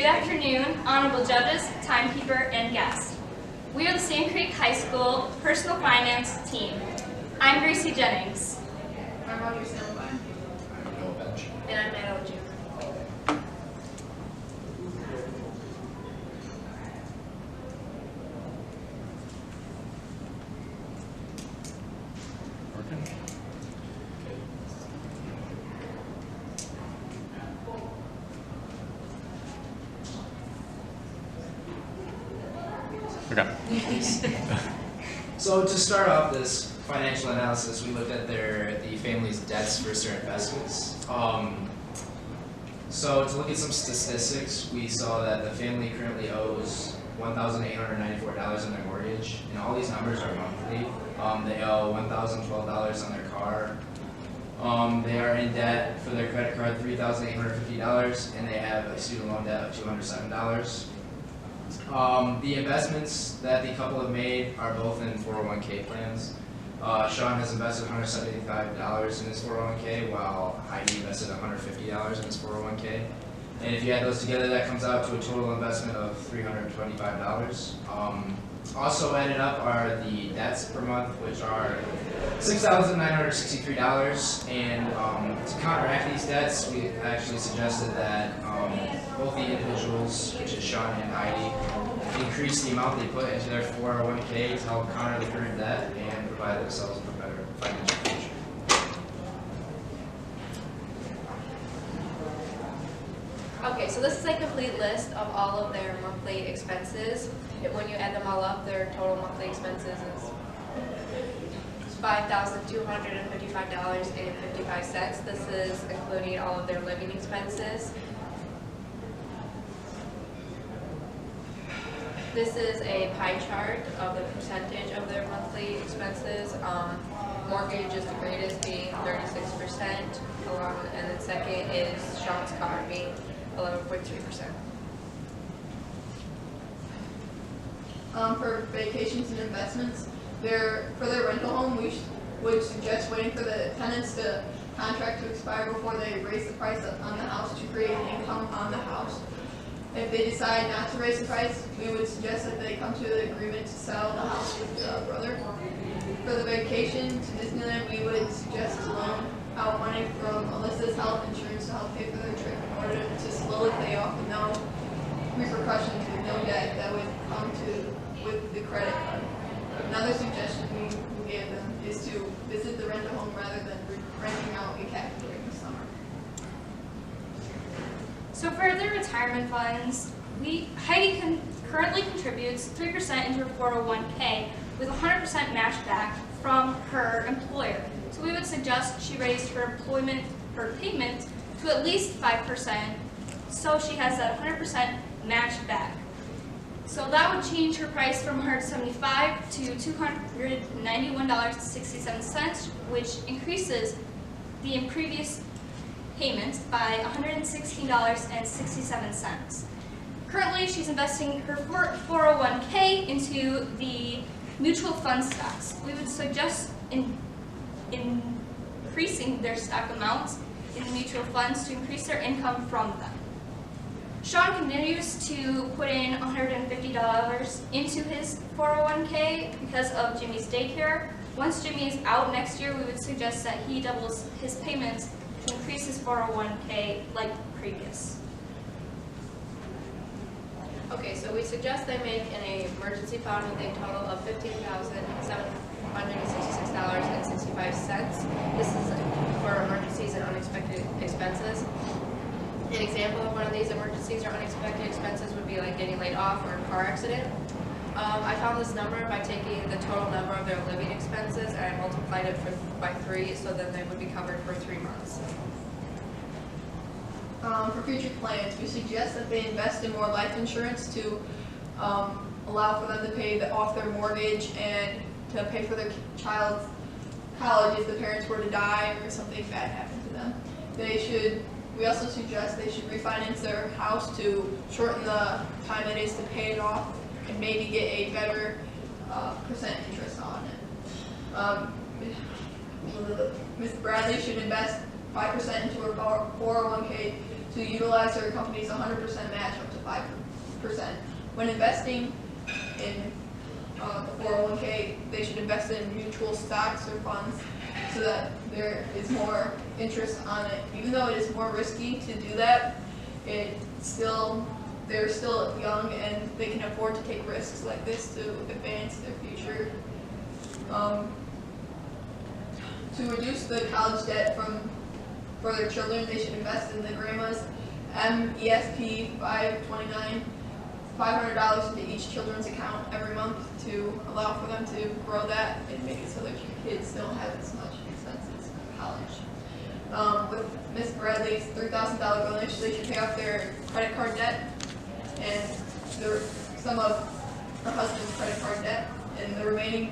Good afternoon, honorable judges, timekeeper, and guests. We are the Sand Creek High School Personal Finance team. I'm Gracie Jennings. I'm Audrey Snellbein. I'm Noah Bench. And I'm Matt Oju. Working? Okay. So to start off this financial analysis, we looked at the family's debts versus their investments. So to look at some statistics, we saw that the family currently owes $1,894 on their mortgage, and all these numbers are monthly. They owe $1,012 on their car. They are in debt for their credit card $3,850, and they have a student loan debt of $207. The investments that the couple have made are both in 401k plans. Sean has invested $175 in his 401k, while Heidi invested $150 in his 401k. And if you add those together, that comes out to a total investment of $325. Also added up are the debts per month, which are $6,963. And to counteract these debts, we actually suggested that both the individuals, which is Sean and Heidi, increase the amount they put into their 401k to help counter the current debt and provide themselves with a better financial future. Okay, so this is a complete list of all of their monthly expenses. When you add them all up, their total monthly expenses is $5,255.55. This is including all of their living expenses. This is a pie chart of the percentage of their monthly expenses. Mortgage is the greatest, being 36%, and then second is Sean's car, being 11.3%. For vacations and investments, for their rental home, we would suggest waiting for the tenants to contract to expire before they raise the price on the house to create an income on the house. If they decide not to raise the price, we would suggest that they come to an agreement to sell the house with the brother. For the vacation to Disneyland, we would suggest to loan out money from Alyssa's health insurance to help pay for their trip in order to slowly pay off with no repercussions, with no debt that would come with the credit card. Another suggestion we gave them is to visit the rental home rather than renting out a cabin during the summer. So for their retirement funds, Heidi currently contributes 3% into her 401k with 100% match back from her employer. So we would suggest she raise her payment to at least 5%, so she has that 100% match back. So that would change her price from $175 to $291.67, which increases the previous payments by $116.67. Currently, she's investing her 401k into the mutual fund stocks. We would suggest increasing their stock amounts in the mutual funds to increase their income from them. Sean continues to put in $150 into his 401k because of Jimmy's daycare. Once Jimmy is out next year, we would suggest that he doubles his payments to increase his 401k like previous. Okay, so we suggest they make an emergency fund with a total of $15,766.65. This is for emergencies and unexpected expenses. An example of one of these emergencies or unexpected expenses would be like getting laid off or a car accident. I found this number by taking the total number of their living expenses and I multiplied it by 3, so then they would be covered for 3 months. For future plans, we suggest that they invest in more life insurance to allow for them to pay off their mortgage and to pay for their child's college if the parents were to die or something bad happened to them. We also suggest they should refinance their house to shorten the time it is to pay it off and maybe get a better percent interest on it. Ms. Bradley should invest 5% into her 401k to utilize her company's 100% match up to 5%. When investing in the 401k, they should invest in mutual stocks or funds so that there is more interest on it. Even though it is more risky to do that, they're still young and they can afford to take risks like this to advance their future. To reduce the college debt for their children, they should invest in the grandma's MESP 529, $500 into each children's account every month to allow for them to grow that and make it so their kids don't have as much expenses in college. With Miss Bradley's $3,000 bonus, they should pay off their credit card debt and some of her husband's credit card debt, and the remaining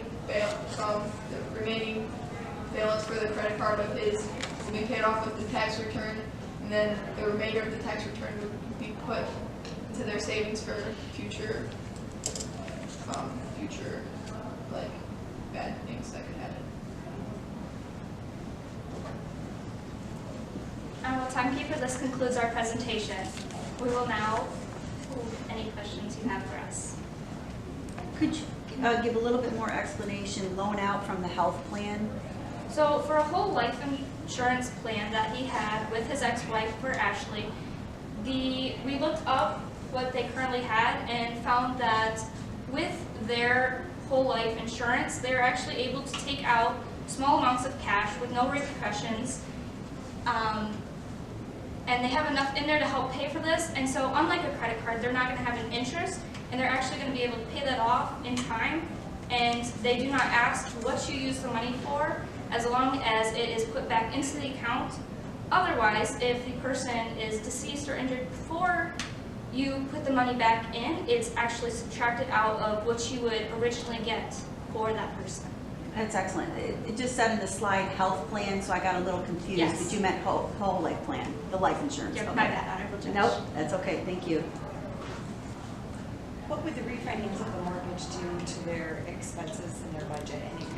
balance for the credit card of his will be paid off with the tax return, and then the remainder of the tax return would be put into their savings for future like bad things that could happen. Well, timekeeper, this concludes our presentation. We will now, any questions you have for us? Could you give a little bit more explanation, loan out from the health plan? So for a whole life insurance plan that he had with his ex-wife for Ashley, we looked up what they currently had and found that with their whole life insurance, they're actually able to take out small amounts of cash with no repercussions, and they have enough in there to help pay for this. And so unlike a credit card, they're not going to have an interest, and they're actually going to be able to pay that off in time, and they do not ask what you use the money for, as long as it is put back into the account. Otherwise, if the person is deceased or injured before you put the money back in, it's actually subtracted out of what you would originally get for that person. That's excellent. It just said in the slide health plan, so I got a little confused. Yes. But you meant whole life plan, the life insurance. Yeah, Okay. my bad, Honorable Judge. Nope, that's okay. Thank you. What would the refinance of the mortgage do to their expenses and their budget and income?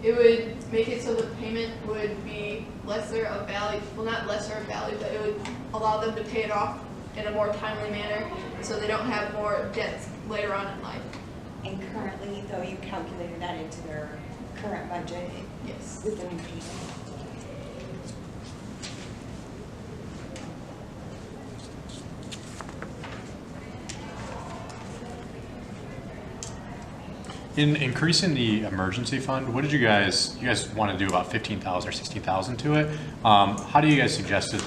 It would make it so the payment would be lesser of value, well, not lesser of value, but it would allow them to pay it off in a more timely manner so they don't have more debts later on in life. And currently, though, you calculated that into their current budget Yes. with the new payment. In increasing the emergency fund, what did you guys want to do about 15,000 or 16,000 to it? How do you guys suggest that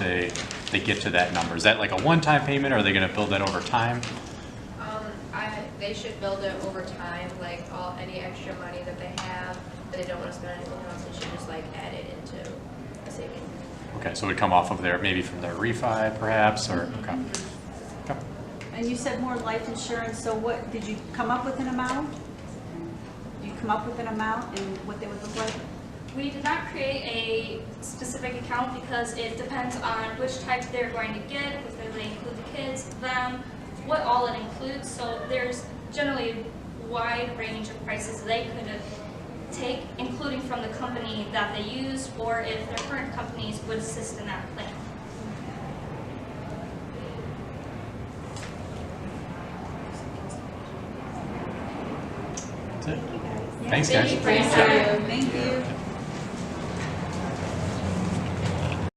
they get to that number? Is that like a one-time payment, or are they going to build that over time? They should build it over time, like any extra money that they have that they don't want to spend on anything else, they should just like add it into a saving. Okay, so it would come off of their, maybe from their refi perhaps, or, okay. Okay. And you said more life insurance, so what, did you come up with an amount? Did you come up with an amount and what they would look like? We did not create a specific account because it depends on which type they're going to get, if they include the kids, them, what all it includes. So there's generally a wide range of prices they could take, including from the company that they use, or if their current companies would assist in that plan. That's it. Thank you, guys. Thanks, guys. Thank you for your time.